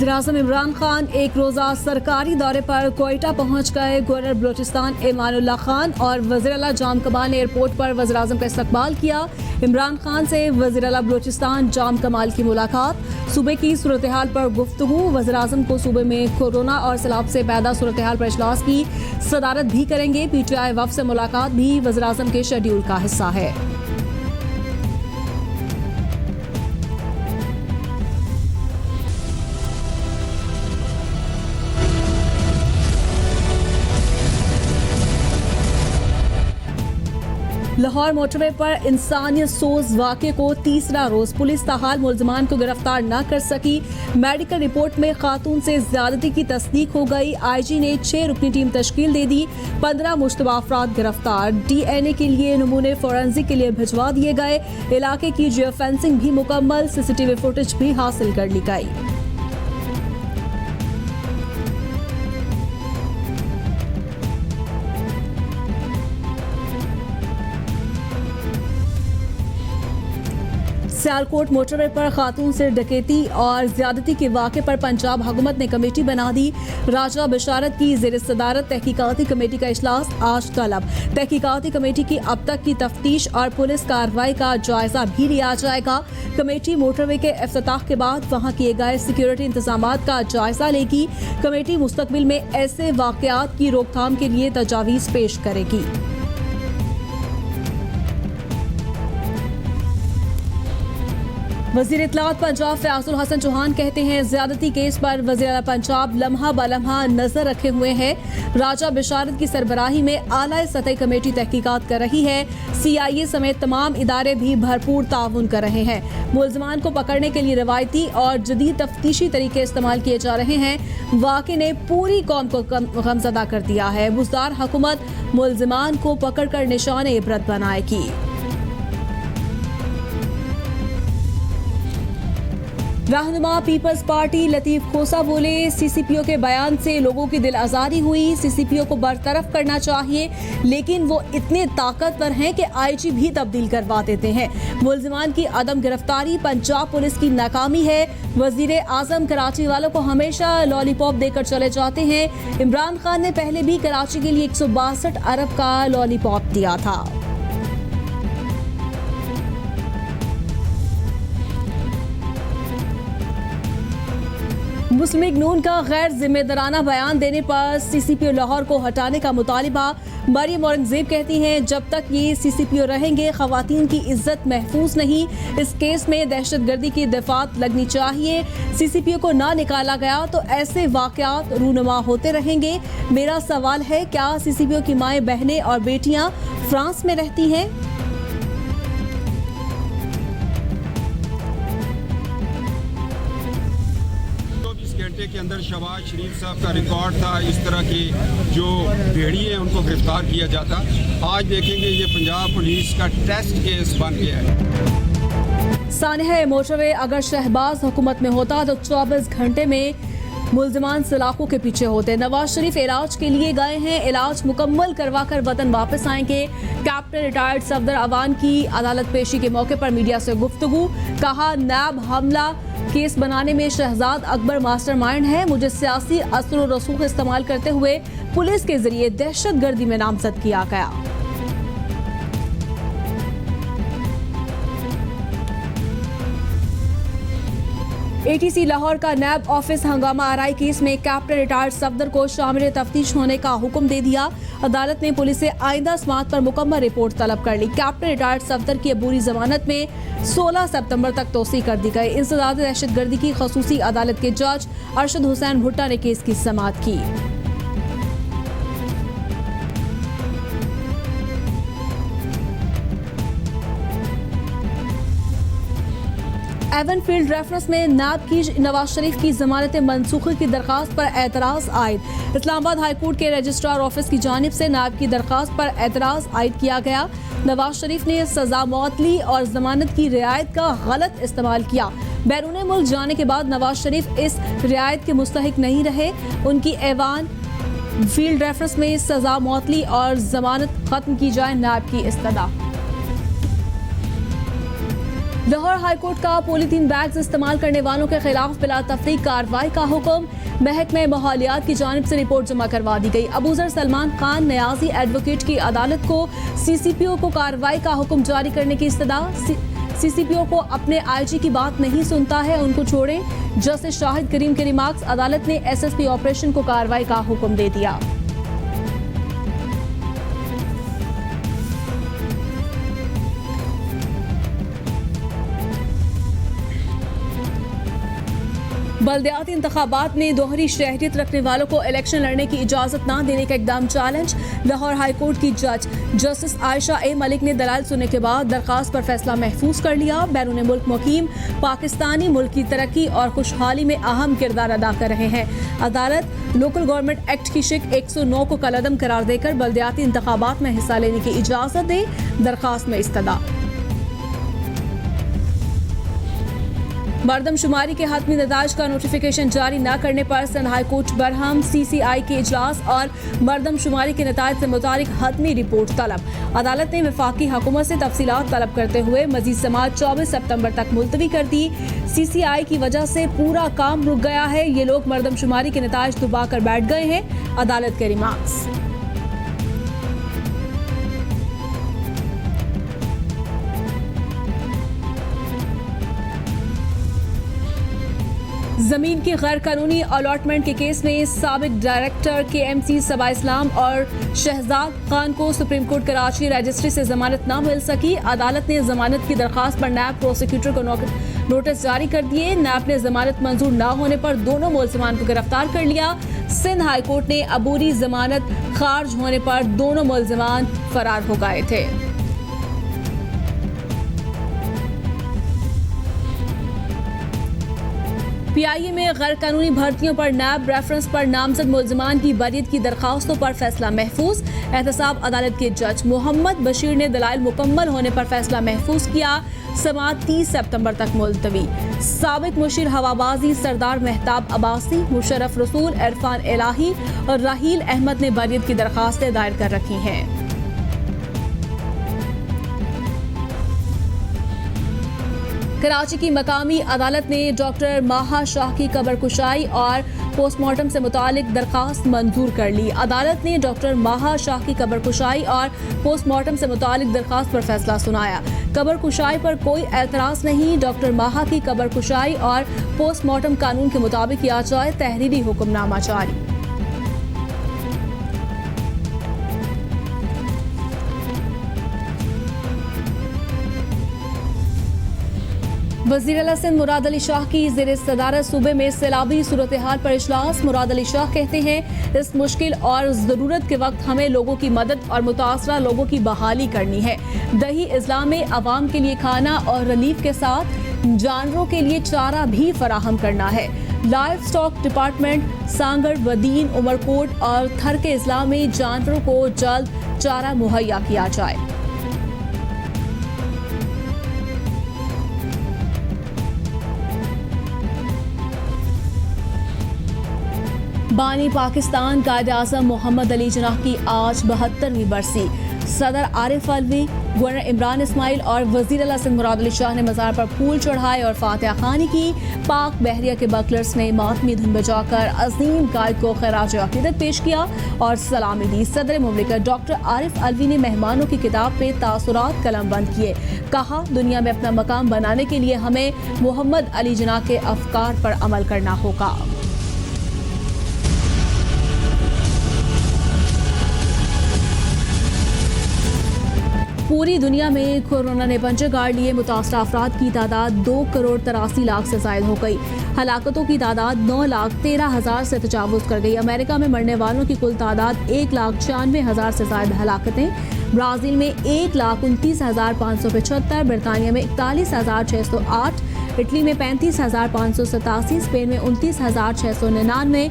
वज़ीर-ए-आज़म इमरान खान एक रोज़ा सरकारी दौरे पर कोयटा पहुंच गए। गवर्नर बलूचिस्तान ईमानुल्लाह खान और वज़ीर आला जाम कमाल ने एयरपोर्ट पर वज़ीर-ए-आज़म का इस्तकबाल किया। इमरान खान से वज़ीर आला बलूचिस्तान जाम कमाल की मुलाकात, सूबे की सूरत हाल पर गुफ्तगू। वज़ीर-ए-आज़म को सूबे में कोरोना और सैलाब से पैदा सूरत हाल पर इजलास की सदारत भी करेंगे। PTI वफ़द से मुलाकात भी वज़ीर-ए-आज़म के शेड्यूल का हिस्सा है। लाहौर मोटरवे पर इंसानियत सोज वाक़े को तीसरा रोज पुलिस ताहाल मुल्ज़िमान को गिरफ्तार न कर सकी। मेडिकल रिपोर्ट में खातून से ज्यादती की तस्दीक हो गई। IG ने 6 रुकनी टीम तश्कील दे दी। 15 मुश्तबा अफराद गिरफ्तार। DNA के लिए नमूने फोरेंसिक के लिए भिजवा दिए गए। इलाके की जियो फेंसिंग भी मुकम्मल। CCTV फुटेज भी हासिल कर ली गई। सियालकोट मोटरवे पर खातून से डकैती और ज्यादती के वाक़े पर पंजाब हुकूमत ने कमेटी बना दी। राजा बिशारत की ज़ेर सदारत तहकीकाती कमेटी का इजलास आज तलब। तहकीकाती कमेटी की अब तक की तफ्तीश और पुलिस कार्रवाई का जायजा भी लिया जाएगा। कमेटी मोटरवे के इफ्तिताह के बाद वहाँ किए गए सिक्योरिटी इंतजामात का जायजा लेगी। कमेटी मुस्तकबिल में ऐसे वाक़यात की रोकथाम के लिए तजावीज़ पेश करेगी। वज़ीर इत्तलात पंजाब फयाजुल हसन चौहान कहते हैं, ज्यादती केस पर वज़ीर आला पंजाब लम्हा बलम्हा नजर रखे हुए हैं। राजा बिशारत की सरबराही में आला सतही कमेटी तहकीकात कर रही है। CIA समेत तमाम इदारे भी भरपूर ताउन कर रहे हैं। मुल्ज़िमान को पकड़ने के लिए रवायती और जदीद तफ्तीशी तरीके इस्तेमाल किए जा रहे हैं। वाक़े ने पूरी कौम को गमज़दा कर दिया है। बुज़दार हुकूमत मुल्ज़िमान को पकड़कर निशान इबरत बनाएगी। रहनुमा पीपल्स पार्टी लतीफ खोसा बोले, CCPO के बयान से लोगों की दिल आज़ारी हुई। CCPO को बरतरफ करना चाहिए, लेकिन वो इतने ताकतवर हैं कि IG भी तब्दील करवा देते हैं। मुल्ज़िमान की अदम गिरफ्तारी पंजाब पुलिस की नाकामी है। वज़ीर-ए-आज़म कराची वालों को हमेशा लॉलीपॉप देकर चले जाते हैं। इमरान खान ने पहले भी कराची के लिए 162 अरब का लॉलीपॉप दिया था। मुस्लिम लीग नून का गैर जिम्मेदाराना बयान देने पर CCPO लाहौर को हटाने का मुतालिबा। मरियम औरंगजेब कहती हैं, जब तक ये CCPO रहेंगे खवातीन की इज्जत महफूज नहीं। इस केस में दहशतगर्दी की दफात लगनी चाहिए। CCPO को ना निकाला गया तो ऐसे वाक़यात रूनुमा होते रहेंगे। मेरा सवाल है, क्या CCPO की माएँ, बहनें और बेटियाँ फ्रांस में रहती हैं? घंटे के अंदर शहबाज शरीफ साहब का रिकॉर्ड था। इस तरह के जो भेड़िए हैं उनको गिरफ्तार किया जाता। आज देखेंगे ये पंजाब पुलिस का टेस्ट केस बन गया है। सानिया मोटरवे अगर शहबाज हुकूमत में होता तो 24 घंटे में मुल्ज़िमान सलाखों के पीछे होते। नवाज शरीफ इलाज के लिए गए हैं, इलाज मुकम्मल करवा कर वतन वापस आएंगे। कैप्टन रिटायर्ड सफदर अवान की अदालत पेशी के मौके पर मीडिया से गुफ्तगू। कहा, नैब हमला केस बनाने में शहजाद अकबर मास्टरमाइंड है। मुझे सियासी असर और रसूख इस्तेमाल करते हुए पुलिस के जरिए दहशतगर्दी में नामजद किया गया। ATC लाहौर का नैब ऑफिस हंगामा आराई केस में कैप्टन रिटायर्ड सफदर को शामिल तफ्तीश होने का हुक्म दे दिया। अदालत ने पुलिस से आइंदा समाअत पर मुकम्मल रिपोर्ट तलब कर ली। कैप्टन रिटायर्ड सफदर की अबूरी जमानत में 16 सितंबर तक तोसी कर दी गई। इंसदाद दहशतगर्दी की खसूसी अदालत के जज अरशद हुसैन भुट्टा ने केस की समाअत की। एवन फील्ड रेफरेंस में नैब की नवाज शरीफ की जमानत मनसूखी की दरखास्त पर एतराज आयद। इस्लामाबाद हाईकोर्ट के रजिस्ट्रार ऑफिस की जानिब से नैब की दरखास्त पर एतराज आयद किया गया। नवाज शरीफ ने सजा मौतली और जमानत की रियायत का गलत इस्तेमाल किया। बैरून मुल्क जाने के बाद नवाज शरीफ इस रियायत के मुस्तहिक नहीं रहे। उनकी एवान फील्ड रेफरेंस में सजा मौतली और जमानत खत्म की जाए, नैब की इस्तदा। लाहौर हाईकोर्ट का पॉलीथीन बैग्स इस्तेमाल करने वालों के खिलाफ बिला तफरीक कार्रवाई का हुक्म। महकमे माहौलियात की जानिब से रिपोर्ट जमा करवा दी गई। अबूजर सलमान खान न्याजी एडवोकेट की अदालत को CCPO को कार्रवाई का हुक्म जारी करने की इस्तदा। CCPO को अपने IG की बात नहीं सुनता है, उनको छोड़ें। जस्टिस शाहिद करीम के रिमार्क्स। अदालत ने SSP ऑपरेशन को कार्रवाई का हुक्म दे दिया। बल्दियाती इंतखाबात में दोहरी शहरियत रखने वालों को इलेक्शन लड़ने की इजाजत न देने का इकदाम चैलेंज। लाहौर हाईकोर्ट की जज जस्टिस आयशा ए मलिक ने दलाल सुनने के बाद दरखास्त पर फैसला महफूज कर लिया। बैरून मुल्क मुकीम पाकिस्तानी मुल्क की तरक्की और खुशहाली में अहम किरदार अदा कर रहे हैं। अदालत लोकल गवर्नमेंट एक्ट की शिक 109 को कलअदम करार देकर बल्दियाती इंतखाबात में हिस्सा लेने की इजाजत दे। दरखास्त में इस्तदा। मरदमशुमारी के हतमी नताज का नोटिफिकेशन जारी न करने पर Sindh high court Barham. CCI के इजलास और मरदमशुमारी के नताज से मुतालिक हतमी रिपोर्ट तलब। अदालत ने वफाकी हुकूमत से तफसीलात तलब करते हुए मजीद समाअत 24 सितंबर तक मुलतवी कर दी। CCI की वजह से पूरा काम रुक गया है, ये लोग मरदमशुमारी के नताज दुबा कर बैठ गए हैं। अदालत के रिमार्क्स। जमीन की गैर कानूनी अलॉटमेंट के केस में साबिक डायरेक्टर KMC सबा इस्लाम और शहजाद खान को सुप्रीम कोर्ट कराची रजिस्ट्री से जमानत न मिल सकी। अदालत ने जमानत की दरखास्त पर नायब प्रोसिक्यूटर को नोटिस जारी कर दिए। नायब ने जमानत मंजूर न होने पर दोनों मुलजिमान को गिरफ्तार कर लिया। सिंध हाई कोर्ट ने अबूरी जमानत खारिज होने पर दोनों मुलजिमान फरार हो गए थे। PIA में गैर कानूनी भर्तियों पर नैब रेफरेंस पर नामजद मुलजिमान की बरीयत की दरखास्तों पर फैसला महफूज। एहतसाब अदालत के जज मोहम्मद बशीर ने दलाइल मुकम्मल होने पर फैसला महफूज किया। समाअत 30 सितंबर तक मुलतवी। साबिक मुशीर हवाबाजी सरदार मेहताब अब्बासी, मुशर्रफ रसूल, इरफान इलाही और राहील अहमद ने बरीयत की दरखास्तें दायर कर रखी हैं। कराची की मकामी अदालत ने डॉक्टर माहा शाह की कब्र कुशाई और पोस्टमार्टम से मुतालिक दरखास्त मंजूर कर ली। अदालत ने डॉक्टर माहा शाह की कब्र कुशाई और पोस्टमार्टम से मुतालिक दरखास्त पर फैसला सुनाया। कब्र कुशाई पर कोई एतराज नहीं। डॉक्टर माहा की कब्र कुशाई और पोस्टमार्टम कानून के मुताबिक किया जाए। तहरीरी हुक्मनामा जारी। वज़ीर आला सिंध मुराद अली शाह की ज़ेर सदारत सूबे में सैलाबी सूरत हाल पर इजलास। मुराद अली शाह कहते हैं, इस मुश्किल और ज़रूरत के वक्त हमें लोगों की मदद और मुतासरा लोगों की बहाली करनी है। दही इज़लाम में आवाम के लिए खाना और रिलीफ के साथ जानवरों के लिए चारा भी फराहम करना है। Livestock department Sanghar, Badin, Umerkot और थर के इज़लाम में जानवरों को जल्द चारा मुहैया किया जाए। बानी पाकिस्तान कायद-ए-आज़म मोहम्मद अली जिन्नाह की आज 72वीं बरसी। सदर आरिफ अलवी, गवर्नर इमरान इस्माइल और वज़ीर आला सिंध मुराद अली शाह ने मज़ार पर फूल चढ़ाए और फातिहा खानी की। पाक बहरिया के बकलर्स ने मातमी धुन बजाकर अजीम कायद को खिराज अकीदत पेश किया और सलामी दी। सदर मुमलिकत डॉक्टर आरिफ अलवी ने मेहमानों की किताब पे तासुरात कलमबंद किए। कहा, दुनिया में अपना मकाम बनाने के लिए हमें मोहम्मद अली जिन्नाह के अफकार पर अमल करना होगा। पूरी दुनिया में कोरोना ने पंजे गाड़ लिए। मुतासरा अफराद की तादाद 2,83,00,000 से ज़ायद हो गई। हलाकतों की तादाद 9,13,000 से तजावुज़ कर गई। अमेरिका में मरने वालों की कुल तादाद 1,96,000 से ज़ायद हलाकतें। ब्राज़ील में 1,29,575, बरतानिया में 41,608, इटली में 35,587, स्पेन में 29,699,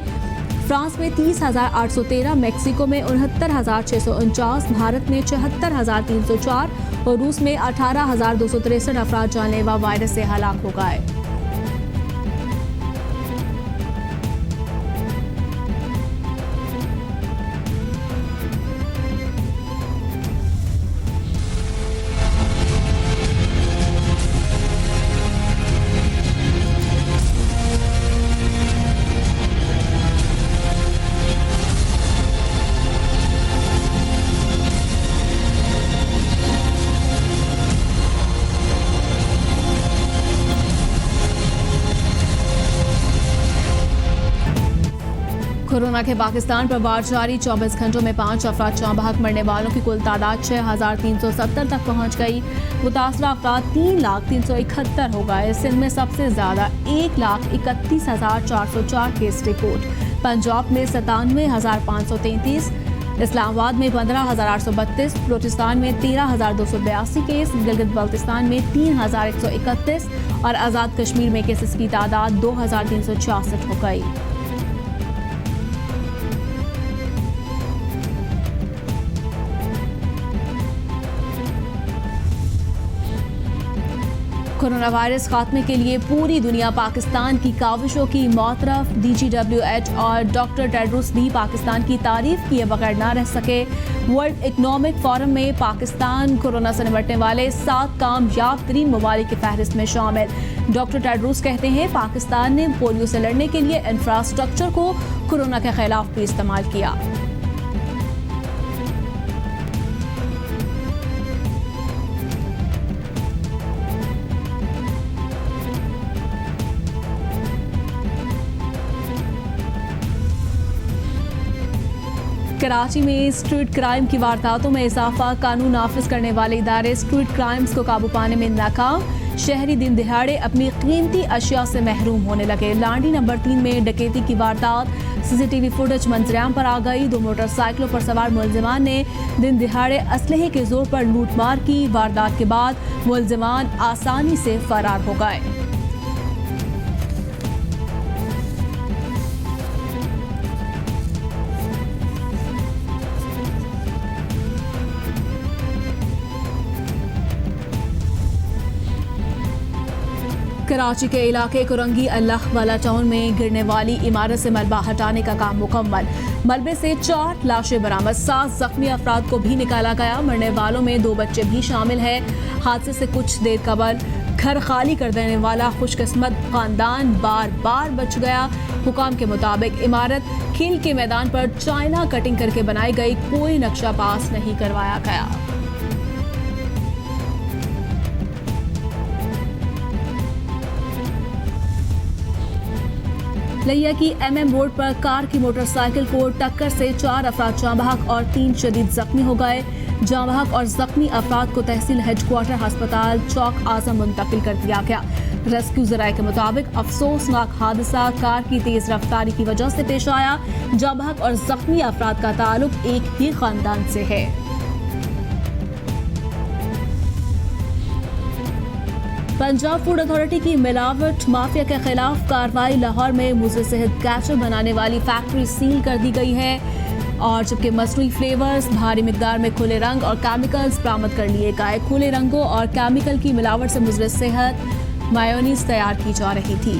फ्रांस में 30,813, मेक्सिको में 69,649, भारत में 76,304 और रूस में 18,263 अफराद जानलेवा वायरस से हलाक हो गए। कोरोना के पाकिस्तान पर वार जारी, 24 घंटों में 5 अफराद जाँ बहक, मरने वालों की कुल तादाद 6,370 तक पहुंच गई। मुतासरा अफराद 3,371 हो गए। सिंध में सबसे ज्यादा 1,31,404 केस रिपोर्ट, पंजाब में 97,533, इस्लामाबाद में 15,832, बलूचिस्तान में 13,282 केस, गिलगित बल्तिस्तान में 3,131 और आज़ाद कश्मीर में केसेस की तादाद 2,366 हो गई। कोरोना वायरस खात्मे के लिए पूरी दुनिया पाकिस्तान की काविशों की मौतरफ। DGWH और डॉक्टर टेड्रोस भी पाकिस्तान की तारीफ किए बगैर ना रह सके। वर्ल्ड इकोनॉमिक फोरम में पाकिस्तान कोरोना से निपटने वाले 7 कामयाब तरीन ममालिक की फहरिस्त में शामिल। डॉक्टर टेड्रोस कहते हैं पाकिस्तान ने पोलियो से लड़ने के लिए इंफ्रास्ट्रक्चर को कोरोना के खिलाफ भी इस्तेमाल किया। कराची में स्ट्रीट क्राइम की वारदातों में इजाफा, कानून नाफिज करने वाले इदारे स्ट्रीट क्राइम्स को काबू पाने में नाकाम। शहरी दिन दिहाड़े अपनी कीमती अशिया से महरूम होने लगे। लांडी नंबर 3 में डकैती की वारदात, CCTV फुटेज मंजरेआम पर आ गई। 2 मोटरसाइकिलों पर सवार मुलजिमान ने दिन दिहाड़े असलहे के जोर पर लूटमार की। वारदात के बाद मुलजिमान आसानी से फरार हो गए। कराची के इलाके कुरंगी अल्लाह वाला टाउन में गिरने वाली इमारत से मलबा हटाने का काम मुकम्मल। मलबे से 4 लाशें बरामद, 7 जख्मी अफराद को भी निकाला गया। मरने वालों में 2 बच्चे भी शामिल हैं। हादसे से कुछ देर कबल घर खाली कर देने वाला खुशकिस्मत खानदान बार बार बच गया। हुकाम के मुताबिक इमारत खेल के मैदान पर चाइना कटिंग करके बनाई गई, कोई नक्शा पास नहीं करवाया गया। लिया की MM रोड पर कार की मोटरसाइकिल को टक्कर से 4 अफराद जाँ बहक और 3 शदीद जख्मी हो गए। जाँ बहक और जख्मी अफराद को तहसील हेडक्वार्टर अस्पताल चौक आजम मुंतकिल कर दिया गया। रेस्क्यू जराये के मुताबिक अफसोसनाक हादसा कार की तेज रफ्तारी की वजह से पेश आया। जाँ बहक और जख्मी अफराद का ताल्लुक एक ही खानदान से है। पंजाब फूड अथॉरिटी की मिलावट माफिया के खिलाफ कार्रवाई। लाहौर में मुज़र सेहत कैचअप बनाने वाली फैक्ट्री सील कर दी गई है और जबकि मसनूई फ्लेवर्स, भारी मिकदार में खुले रंग और केमिकल्स बरामद कर लिए गए। खुले रंगों और केमिकल की मिलावट से मुज़र सेहत मायोनीज तैयार की जा रही थी।